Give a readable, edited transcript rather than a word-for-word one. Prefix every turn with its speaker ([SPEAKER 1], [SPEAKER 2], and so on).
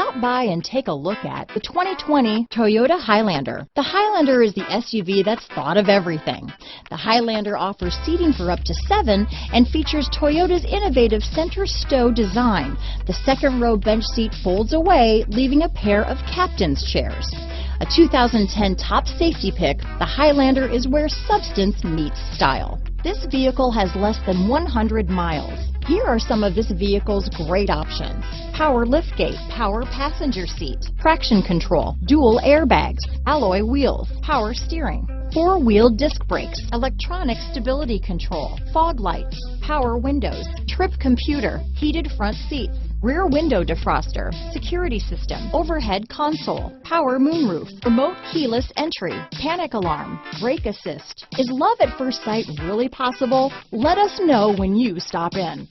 [SPEAKER 1] Stop by and take a look at the 2020 Toyota Highlander. The Highlander is the SUV that's thought of everything. The Highlander offers seating for up to 7 and features Toyota's innovative center stow design. The second row bench seat folds away, leaving a pair of captain's chairs. A 2010 top safety pick, the Highlander is where substance meets style. This vehicle has less than 100 miles. Here are some of this vehicle's great options: power liftgate, power passenger seat, traction control, dual airbags, alloy wheels, power steering, 4-wheel disc brakes, electronic stability control, fog lights, power windows, trip computer, heated front seats, rear window defroster, security system, overhead console, power moonroof, remote keyless entry, panic alarm, brake assist. Is love at first sight really possible? Let us know when you stop in.